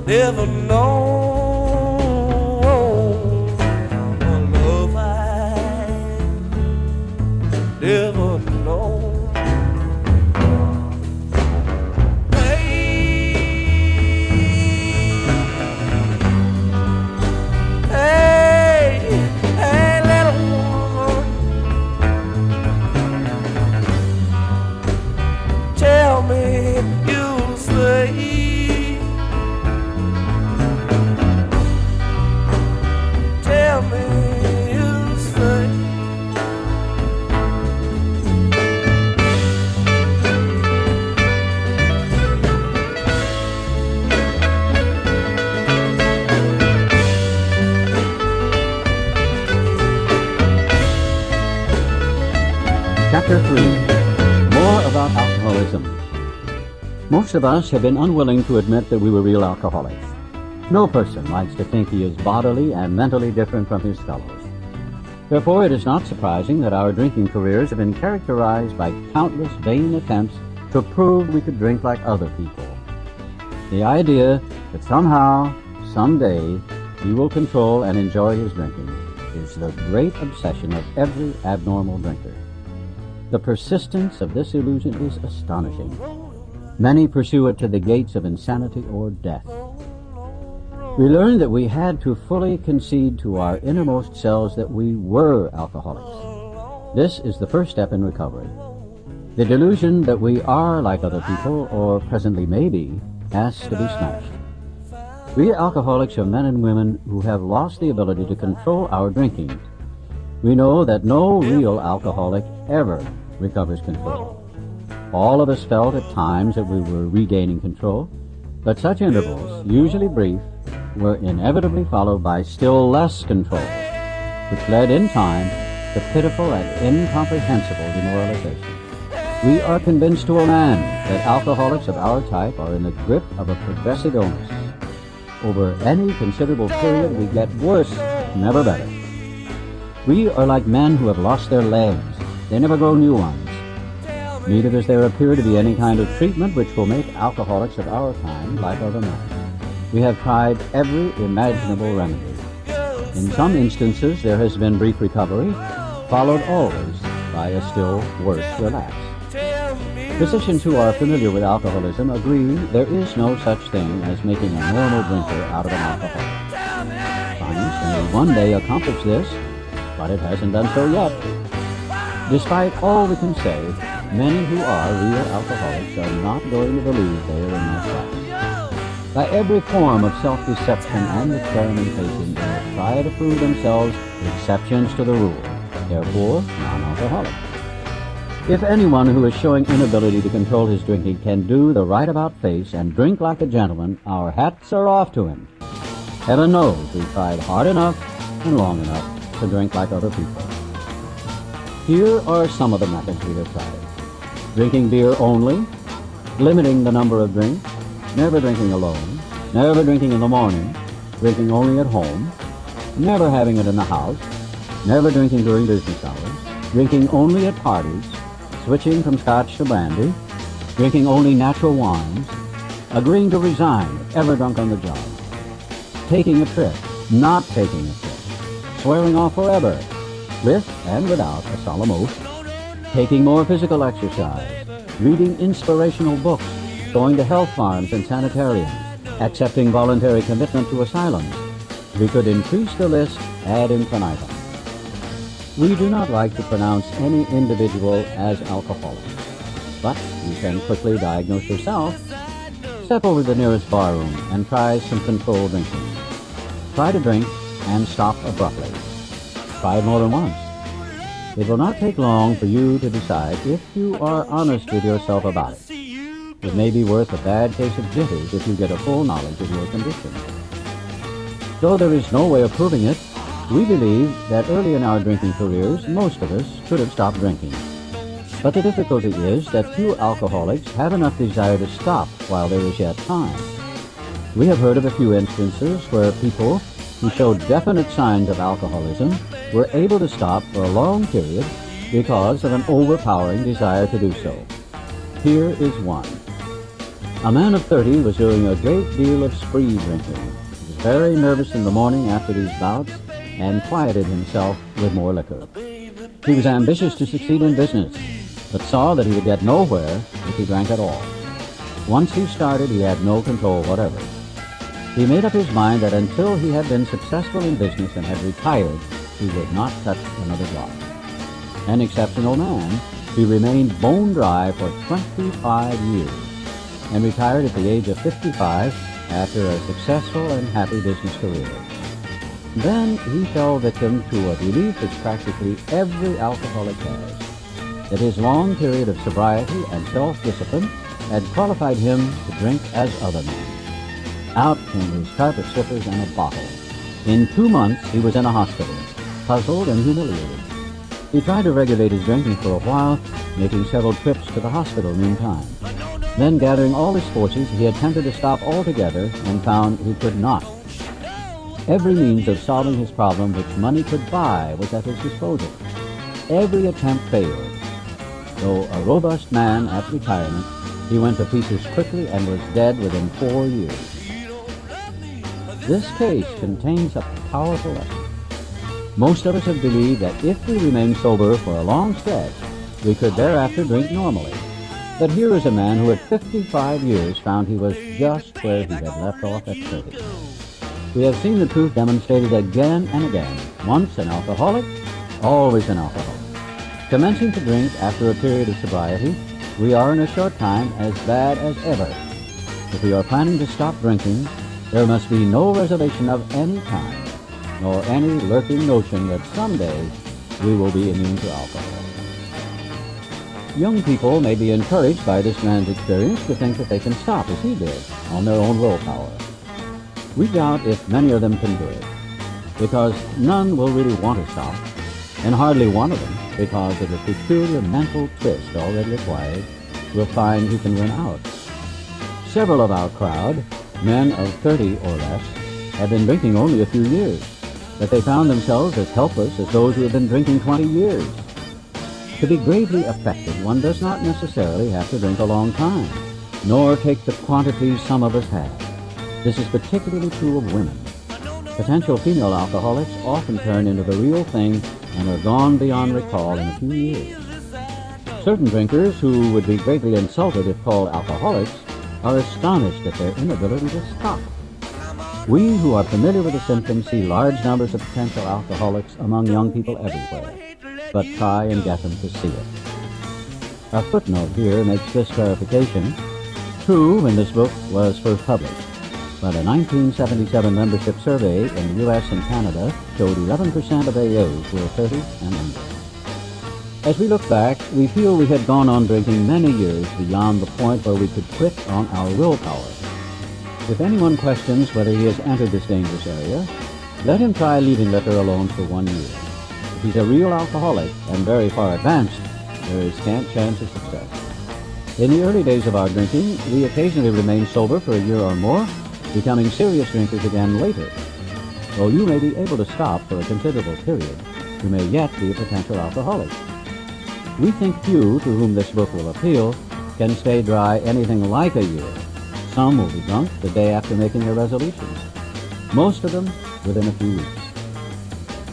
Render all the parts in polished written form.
never known a love I never known. Tell me you'll stay. Tell me you'll stay. Chapter 3. More about alcoholism. Most of us have been unwilling to admit that we were real alcoholics. No person likes to think he is bodily and mentally different from his fellows. Therefore, it is not surprising that our drinking careers have been characterized by countless vain attempts to prove we could drink like other people. The idea that somehow, someday, he will control and enjoy his drinking is the great obsession of every abnormal drinker. The persistence of this illusion is astonishing. Many pursue it to the gates of insanity or death. We learned that we had to fully concede to our innermost selves that we were alcoholics. This is the first step in recovery. The delusion that we are like other people, or presently may be, has to be smashed. We alcoholics are men and women who have lost the ability to control our drinking. We know that no real alcoholic ever recovers control. All of us felt at times that we were regaining control, but such intervals, usually brief, were inevitably followed by still less control, which led in time to pitiful and incomprehensible demoralization. We are convinced to a man that alcoholics of our type are in the grip of a progressive illness. Over any considerable period, we get worse, never better. We are like men who have lost their legs. They never grow new ones. Neither does there appear to be any kind of treatment which will make alcoholics of our kind like other men. We have tried every imaginable remedy. In some instances, there has been brief recovery, followed always by a still worse relapse. Physicians who are familiar with alcoholism agree there is no such thing as making a normal drinker out of an alcoholic. Science may one day accomplish this, but it hasn't done so yet. Despite all we can say, many who are real alcoholics are not going to believe they are in that class. By every form of self-deception and experimentation, they will try to prove themselves exceptions to the rule, therefore non-alcoholic. If anyone who is showing inability to control his drinking can do the right about face and drink like a gentleman, our hats are off to him. Heaven knows we've tried hard enough and long enough to drink like other people. Here are some of the methods we have tried. Drinking beer only, limiting the number of drinks, never drinking alone, never drinking in the morning, drinking only at home, never having it in the house, never drinking during business hours, drinking only at parties, switching from scotch to brandy, drinking only natural wines, agreeing to resign if ever drunk on the job, taking a trip, not taking a trip, swearing off forever, with and without a solemn oath, taking more physical exercise, reading inspirational books, going to health farms and sanitariums, accepting voluntary commitment to asylums. We could increase the list ad infinitum. We do not like to pronounce any individual as alcoholic, but you can quickly diagnose yourself. Step over to the nearest barroom and try some controlled drinking. Try to drink and stop abruptly. Try it more than once. It will not take long for you to decide if you are honest with yourself about it. It may be worth a bad case of jitters if you get a full knowledge of your condition. Though there is no way of proving it, we believe that early in our drinking careers, most of us could have stopped drinking. But the difficulty is that few alcoholics have enough desire to stop while there is yet time. We have heard of a few instances where people who showed definite signs of alcoholism were able to stop for a long period because of an overpowering desire to do so. Here is one. A man of 30 was doing a great deal of spree drinking. He was very nervous in the morning after these bouts and quieted himself with more liquor. He was ambitious to succeed in business, but saw that he would get nowhere if he drank at all. Once he started, he had no control whatever. He made up his mind that until he had been successful in business and had retired, he would not touch another drop. An exceptional man, he remained bone dry for 25 years and retired at the age of 55 after a successful and happy business career. Then he fell victim to a belief which practically every alcoholic has, that his long period of sobriety and self-discipline had qualified him to drink as other men. Out came his carpet slippers and a bottle. In 2 months he was in a hospital, puzzled and humiliated. He tried to regulate his drinking for a while, making several trips to the hospital meantime. Then, gathering all his forces, he attempted to stop altogether and found he could not. Every means of solving his problem which money could buy was at his disposal. Every attempt failed. Though a robust man at retirement, he went to pieces quickly and was dead within 4 years. This case contains a powerful lesson. Most of us have believed that if we remain sober for a long stretch, we could thereafter drink normally. But here is a man who at 55 years found he was just where he had left off at 30. We have seen the truth demonstrated again and again. Once an alcoholic, always an alcoholic. Commencing to drink after a period of sobriety, we are in a short time as bad as ever. If we are planning to stop drinking, there must be no reservation of any kind, nor any lurking notion that someday we will be immune to alcohol. Young people may be encouraged by this man's experience to think that they can stop as he did, on their own willpower. We doubt if many of them can do it, because none will really want to stop, and hardly one of them, because of the peculiar mental twist already acquired, will find he can win out. Several of our crowd, men of 30 or less, have been drinking only a few years, but they found themselves as helpless as those who have been drinking 20 years. To be gravely affected, one does not necessarily have to drink a long time, nor take the quantities some of us have. This is particularly true of women. Potential female alcoholics often turn into the real thing and are gone beyond recall in a few years. Certain drinkers who would be greatly insulted if called alcoholics are astonished at their inability to stop. We who are familiar with the symptoms see large numbers of potential alcoholics among young people everywhere, but try and get them to see it. A footnote here makes this clarification. True, when this book was first published, but a 1977 membership survey in the U.S. and Canada showed 11% of AAs were 30 and under. As we look back, we feel we had gone on drinking many years beyond the point where we could quit on our willpower. If anyone questions whether he has entered this dangerous area, let him try leaving liquor alone for 1 year. If he's a real alcoholic and very far advanced, there is scant chance of success. In the early days of our drinking, we occasionally remained sober for a year or more, becoming serious drinkers again later. Though you may be able to stop for a considerable period, you may yet be a potential alcoholic. We think few to whom this book will appeal can stay dry anything like a year. Some will be drunk the day after making their resolutions. Most of them within a few weeks.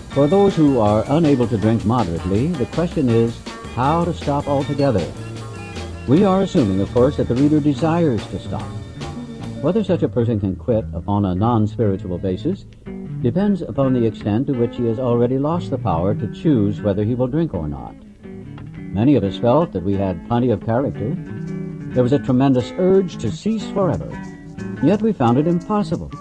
For those who are unable to drink moderately, the question is how to stop altogether. We are assuming, of course, that the reader desires to stop. Whether such a person can quit upon a non-spiritual basis depends upon the extent to which he has already lost the power to choose whether he will drink or not. Many of us felt that we had plenty of character. There was a tremendous urge to cease forever, yet we found it impossible.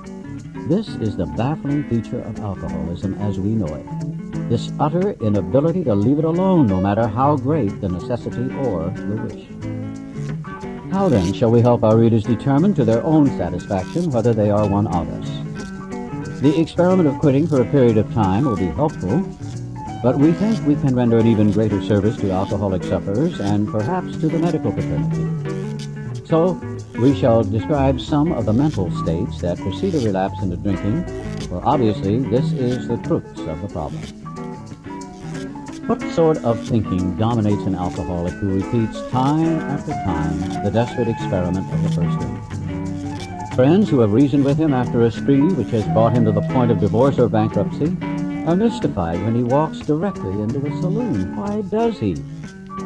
This is the baffling feature of alcoholism as we know it. This utter inability to leave it alone, no matter how great the necessity or the wish. How then shall we help our readers determine to their own satisfaction whether they are one of us? The experiment of quitting for a period of time will be helpful, but we think we can render an even greater service to alcoholic sufferers and perhaps to the medical fraternity. So, we shall describe some of the mental states that precede a relapse into drinking, for obviously this is the crux of the problem. What sort of thinking dominates an alcoholic who repeats time after time the desperate experiment of the first drink? Friends who have reasoned with him after a spree which has brought him to the point of divorce or bankruptcy are mystified when he walks directly into a saloon. Why does he?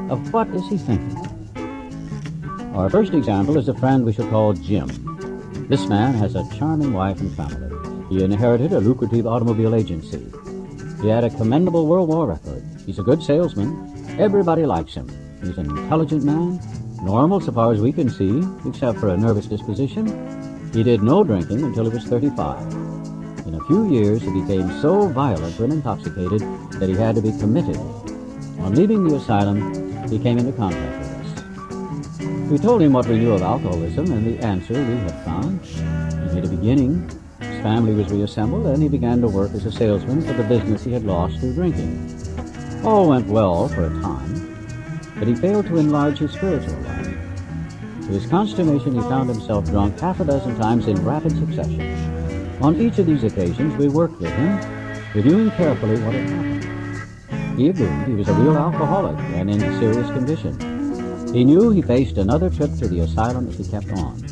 Of what is he thinking? Our first example is a friend we shall call Jim. This man has a charming wife and family. He inherited a lucrative automobile agency. He had a commendable World War record. He's a good salesman. Everybody likes him. He's an intelligent man, normal so far as we can see, except for a nervous disposition. He did no drinking until he was 35. In a few years, he became so violent when intoxicated that he had to be committed. On leaving the asylum, he came into contact with us. We told him what we knew of alcoholism and the answer we had found. He made a beginning. His family was reassembled, and he began to work as a salesman for the business he had lost through drinking. All went well for a time, but he failed to enlarge his spiritual life. To his consternation, he found himself drunk half a dozen times in rapid succession. On each of these occasions, we worked with him, reviewing carefully what had happened. He agreed he was a real alcoholic and in serious condition. He knew he faced another trip to the asylum if he kept on.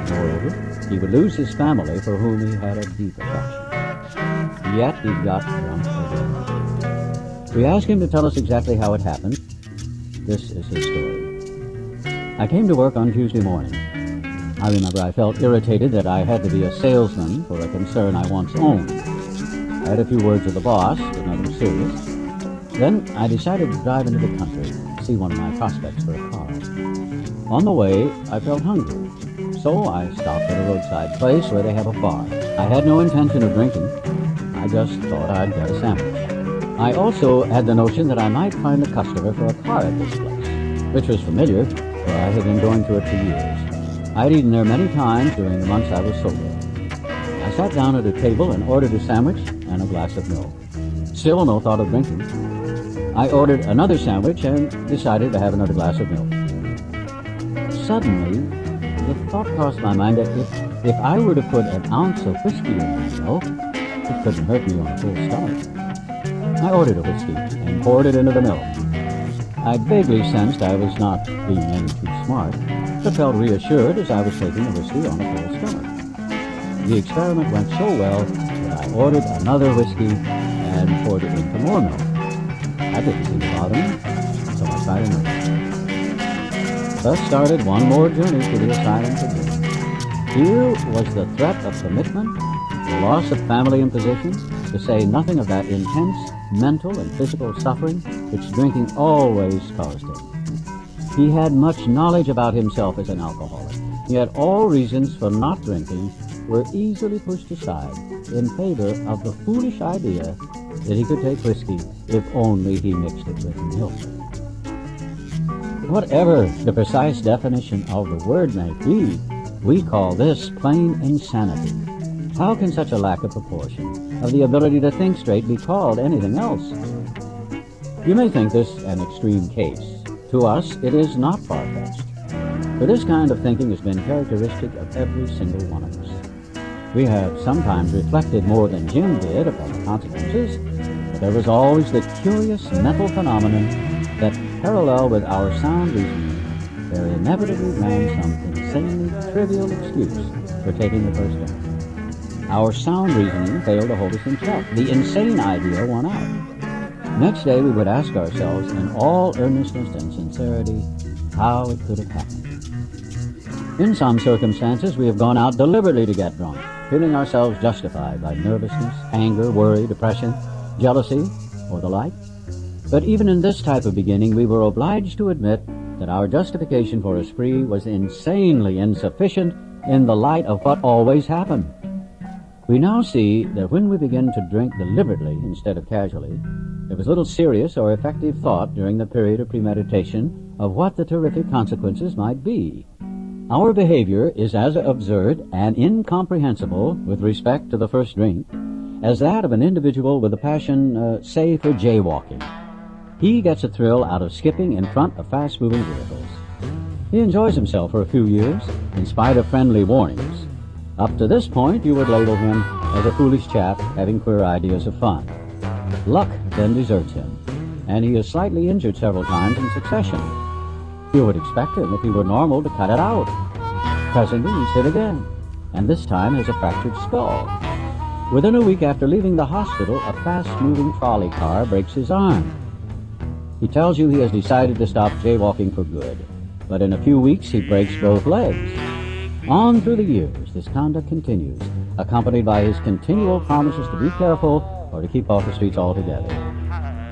Moreover, he would lose his family for whom he had a deep affection. Yet he got drunk again. We asked him to tell us exactly how it happened. This is his story. I came to work on Tuesday morning. I remember I felt irritated that I had to be a salesman for a concern I once owned. I had a few words with the boss, but nothing serious. Then I decided to drive into the country to see one of my prospects for a car. On the way, I felt hungry, so I stopped at a roadside place where they have a bar. I had no intention of drinking. I just thought I'd get a sandwich. I also had the notion that I might find a customer for a car at this place, which was familiar, for I had been going to it for years. I'd eaten there many times during the months I was sober. I sat down at a table and ordered a sandwich and a glass of milk. Still no thought of drinking. I ordered another sandwich and decided to have another glass of milk. Suddenly, the thought crossed my mind that if I were to put an ounce of whiskey in my milk, it couldn't hurt me on a full stomach. I ordered a whiskey and poured it into the milk. I vaguely sensed I was not being any too smart, but felt reassured as I was taking the whiskey on a full stomach. The experiment went so well that I ordered another whiskey and poured it into more milk. I didn't seem to bother me, so I tried another. Thus started one more journey to the asylum for drink. Here was the threat of commitment, the loss of family and position, to say nothing of that intense mental and physical suffering which drinking always caused him. He had much knowledge about himself as an alcoholic, yet all reasons for not drinking were easily pushed aside in favor of the foolish idea that he could take whiskey if only he mixed it with milk. Whatever the precise definition of the word may be, we call this plain insanity. How can such a lack of proportion, of the ability to think straight, be called anything else? You may think this an extreme case. To us, it is not far-fetched. For this kind of thinking has been characteristic of every single one of us. We have sometimes reflected more than Jim did upon the consequences, but there was always the curious mental phenomenon that, parallel with our sound reasoning, there inevitably ran some insanely trivial excuse for taking the first step. Our sound reasoning failed to hold us in check. The insane idea won out. Next day we would ask ourselves in all earnestness and sincerity how it could have happened. In some circumstances we have gone out deliberately to get drunk, feeling ourselves justified by nervousness, anger, worry, depression, jealousy, or the like. But even in this type of beginning we were obliged to admit that our justification for a spree was insanely insufficient in the light of what always happened. We now see that when we begin to drink deliberately instead of casually, there was little serious or effective thought during the period of premeditation of what the terrific consequences might be. Our behavior is as absurd and incomprehensible with respect to the first drink as that of an individual with a passion, say, for jaywalking. He gets a thrill out of skipping in front of fast-moving vehicles. He enjoys himself for a few years, in spite of friendly warnings. Up to this point, you would label him as a foolish chap having queer ideas of fun. Luck then deserts him. and he is slightly injured several times in succession. You would expect him, if he were normal, to cut it out. Presently he's hit again, and this time has a fractured skull. Within a week after leaving the hospital, a fast-moving trolley car breaks his arm. He tells you he has decided to stop jaywalking for good, but in a few weeks he breaks both legs. On through the years, this conduct continues, accompanied by his continual promises to be careful or to keep off the streets altogether.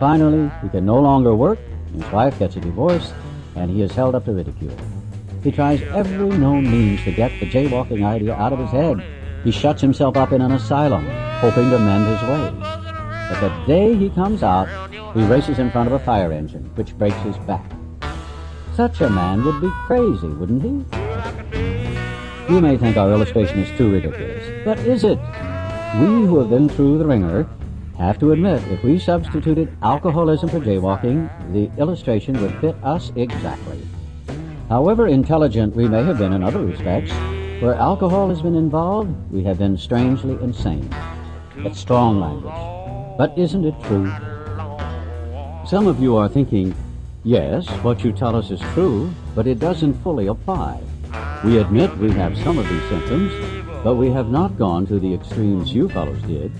Finally, he can no longer work, his wife gets a divorce, and he is held up to ridicule. He tries every known means to get the jaywalking idea out of his head. He shuts himself up in an asylum, hoping to mend his ways. But the day he comes out, he races in front of a fire engine, which breaks his back. Such a man would be crazy, wouldn't he? You may think our illustration is too ridiculous, but is it? We who have been through the ringer have to admit if we substituted alcoholism for jaywalking, the illustration would fit us exactly. However intelligent we may have been in other respects, where alcohol has been involved, we have been strangely insane. It's strong language. But isn't it true? Some of you are thinking, yes, what you tell us is true, but it doesn't fully apply. We admit we have some of these symptoms, but we have not gone to the extremes you fellows did,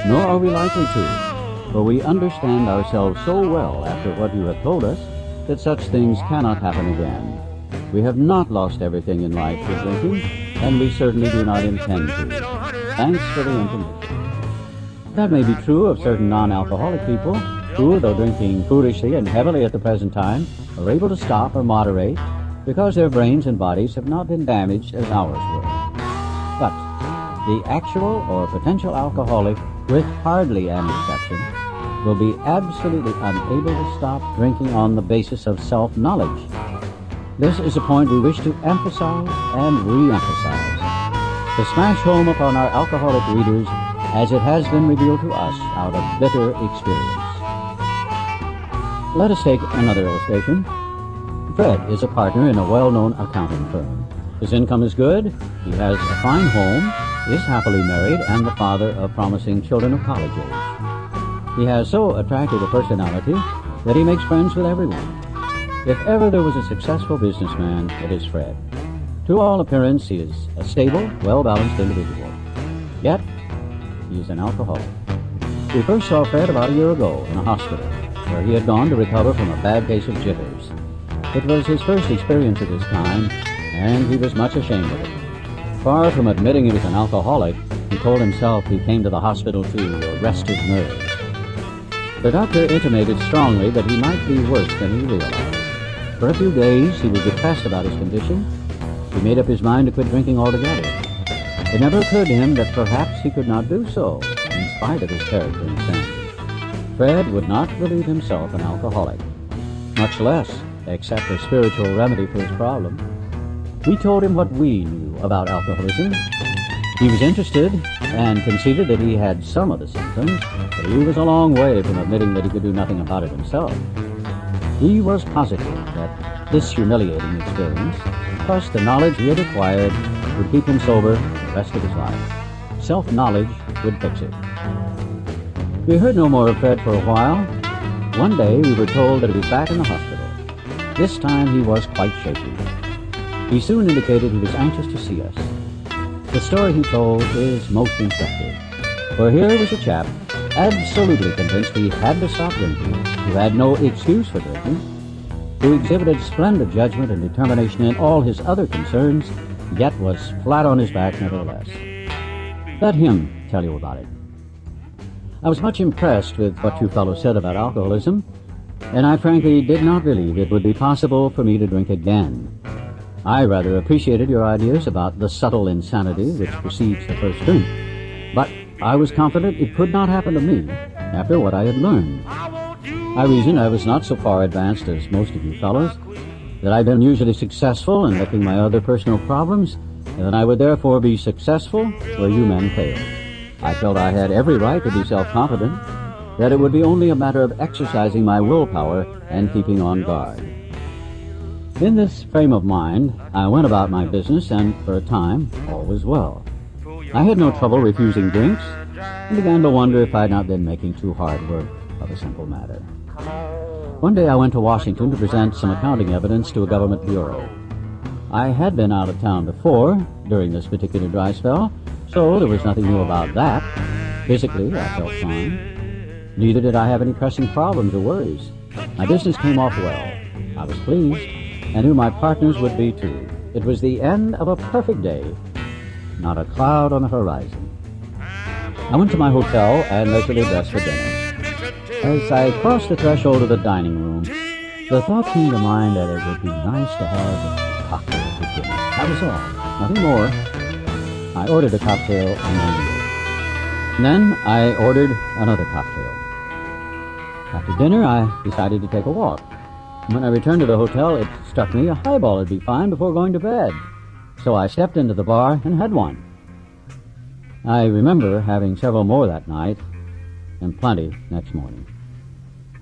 nor are we likely to, for we understand ourselves so well after what you have told us that such things cannot happen again. We have not lost everything in life with drinking, and we certainly do not intend to. Thanks for the information. That may be true of certain non-alcoholic people who, though drinking foolishly and heavily at the present time, are able to stop or moderate because their brains and bodies have not been damaged as ours were. But the actual or potential alcoholic, with hardly an exception, will be absolutely unable to stop drinking on the basis of self-knowledge. This is a point we wish to emphasize and re-emphasize, to smash home upon our alcoholic readers as it has been revealed to us out of bitter experience. Let us take another illustration. Fred is a partner in a well-known accounting firm. His income is good, he has a fine home, is happily married, and the father of promising children of college age. He has so attractive a personality that he makes friends with everyone. If ever there was a successful businessman, it is Fred. To all appearance, he is a stable, well-balanced individual. Yet, he is an alcoholic. We first saw Fred about a year ago in a hospital, where he had gone to recover from a bad case of jitters. It was his first experience of this kind, and he was much ashamed of it. Far from admitting he was an alcoholic, he told himself he came to the hospital to rest his nerves. The doctor intimated strongly that he might be worse than he realized. For a few days, he was depressed about his condition. He made up his mind to quit drinking altogether. It never occurred to him that perhaps he could not do so, in spite of his character and standards. Fred would not believe himself an alcoholic, much less accept a spiritual remedy for his problem. We told him what we knew about alcoholism. He was interested and conceded that he had some of the symptoms, but he was a long way from admitting that he could do nothing about it himself. He was positive that this humiliating experience, plus the knowledge he had acquired, would keep him sober the rest of his life. Self-knowledge would fix it. We heard no more of Fred for a while. One day we were told that he was back in the hospital. This time he was quite shaky. He soon indicated he was anxious to see us. The story he told is most instructive. For here was a chap absolutely convinced he had to stop drinking, who had no excuse for drinking, who exhibited splendid judgment and determination in all his other concerns, yet was flat on his back nevertheless. Let him tell you about it. I was much impressed with what you fellows said about alcoholism, and I frankly did not believe it would be possible for me to drink again. I rather appreciated your ideas about the subtle insanity which precedes the first drink, but I was confident it could not happen to me after what I had learned. I reasoned I was not so far advanced as most of you fellows, that I'd been usually successful in licking my other personal problems, and that I would therefore be successful where you men failed. I felt I had every right to be self-confident, that it would be only a matter of exercising my willpower and keeping on guard. In this frame of mind, I went about my business, and for a time, all was well. I had no trouble refusing drinks, and began to wonder if I had not been making too hard work of a simple matter. One day I went to Washington to present some accounting evidence to a government bureau. I had been out of town before during this particular dry spell, so there was nothing new about that. Physically, I felt fine. Neither did I have any pressing problems or worries. My business came off well. I was pleased, and knew my partners would be too. It was the end of a perfect day. Not a cloud on the horizon. I went to my hotel and leisurely dressed for dinner. As I crossed the threshold of the dining room, the thought came to mind that it would be nice to have a cocktail for dinner. That was all. Nothing more. I ordered a cocktail and then I ordered another cocktail. After dinner, I decided to take a walk. When I returned to the hotel, it struck me a highball would be fine before going to bed. So I stepped into the bar and had one. I remember having several more that night and plenty next morning.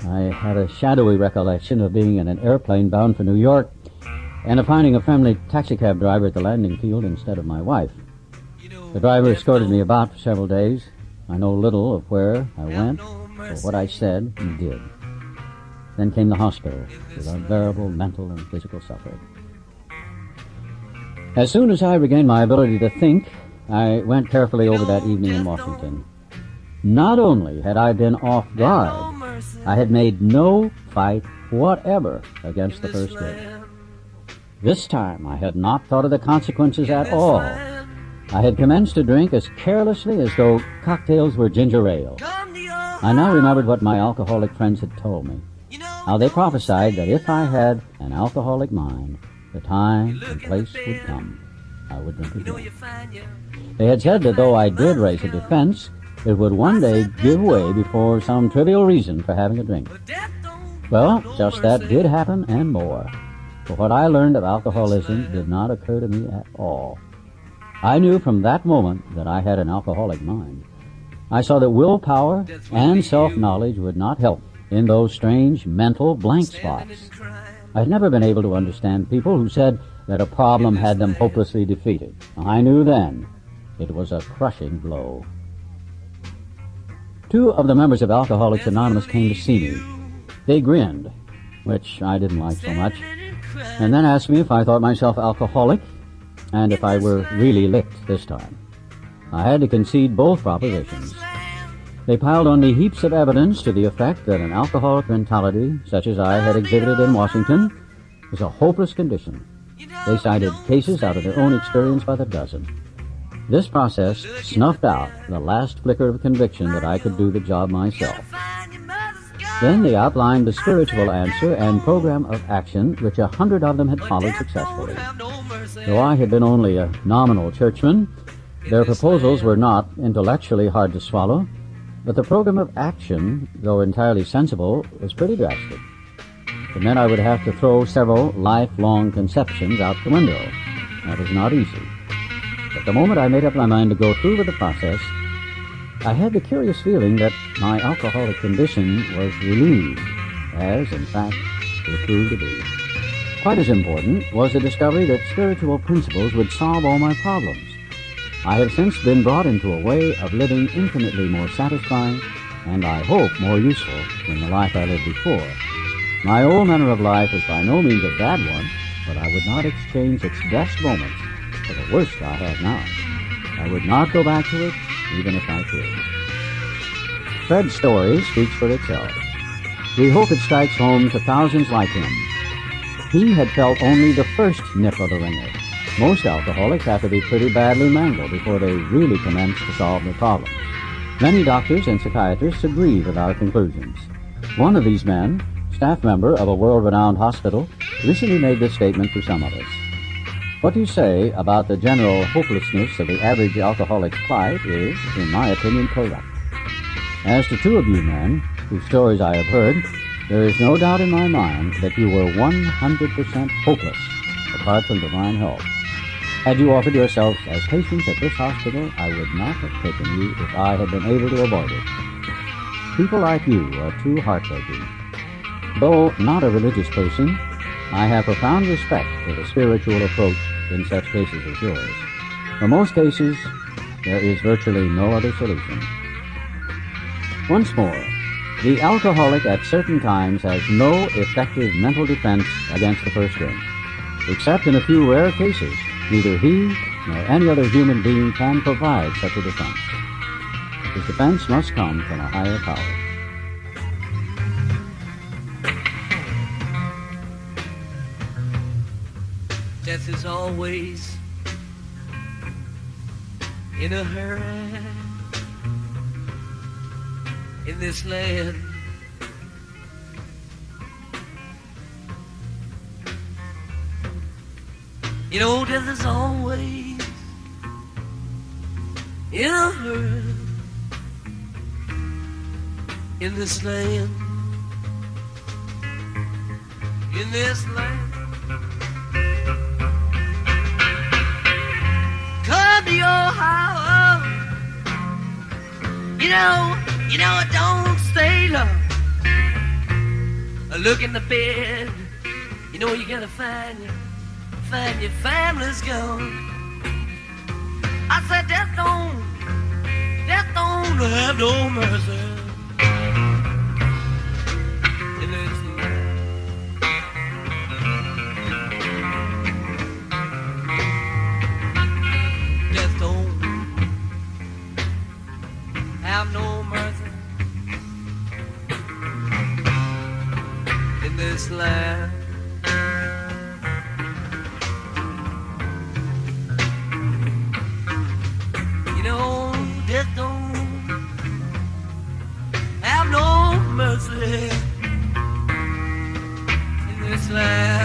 I had a shadowy recollection of being in an airplane bound for New York and of finding a friendly taxicab driver at the landing field instead of my wife. The driver escorted me about for several days. I know little of where I went or what I said and did. Then came the hospital with unbearable mental and physical suffering. As soon as I regained my ability to think, I went carefully over that evening in Washington. Not only had I been off guard, I had made no fight whatever against the first drink. This time I had not thought of the consequences at all. I had commenced to drink as carelessly as though cocktails were ginger ale. I now remembered what my alcoholic friends had told me, how they prophesied that if I had an alcoholic mind, the time and place would come. I would drink again. They had said that though I did raise a defense, it would one day give way before some trivial reason for having a drink. Well, just that did happen and more. For what I learned of alcoholism did not occur to me at all. I knew from that moment that I had an alcoholic mind. I saw that willpower and self-knowledge would not help in those strange mental blank spots. I had never been able to understand people who said that a problem had them hopelessly defeated. I knew then it was a crushing blow. Two of the members of Alcoholics Anonymous came to see me. They grinned, which I didn't like so much, and then asked me if I thought myself alcoholic and if I were really licked this time. I had to concede both propositions. They piled on me heaps of evidence to the effect that an alcoholic mentality, such as I had exhibited in Washington, was a hopeless condition. They cited cases out of their own experience by the dozen. This process snuffed out the last flicker of conviction that I could do the job myself. Then they outlined the spiritual answer and program of action which 100 of them had followed successfully. Though I had been only a nominal churchman, their proposals were not intellectually hard to swallow, but the program of action, though entirely sensible, was pretty drastic. It meant I would have to throw several lifelong conceptions out the window. That was not easy. But the moment I made up my mind to go through with the process, I had the curious feeling that my alcoholic condition was relieved, as, in fact, it proved to be. Quite as important was the discovery that spiritual principles would solve all my problems. I have since been brought into a way of living infinitely more satisfying and, I hope, more useful than the life I lived before. My old manner of life was by no means a bad one, but I would not exchange its best moments for the worst I have now. I would not go back to it, even if I could. Fred's story speaks for itself. We hope it strikes home to thousands like him. He had felt only the first nip of the ringer. Most alcoholics have to be pretty badly mangled before they really commence to solve their problems. Many doctors and psychiatrists agree with our conclusions. One of these men, staff member of a world-renowned hospital, recently made this statement to some of us. What you say about the general hopelessness of the average alcoholic's plight is, in my opinion, correct. As to two of you men, whose stories I have heard, there is no doubt in my mind that you were 100% hopeless, apart from divine help. Had you offered yourselves as patients at this hospital, I would not have taken you if I had been able to avoid it. People like you are too heartbreaking. Though not a religious person, I have profound respect for the spiritual approach in such cases as yours. For most cases, there is virtually no other solution. Once more, The alcoholic at certain times has no effective mental defense against the first drink. Except in a few rare cases, neither he nor any other human being can provide such a defense. His defense must come from a higher power. Death is always in a hurry in this land. You know, death is always in a hurry in this land. In this land. Come to your house. You know it don't stay long. Look in the bed. You know you're gonna find your family's gone. I said death don't have no mercy. In this land. Death don't have no mercy in this land. You know, death don't have no mercy in this land.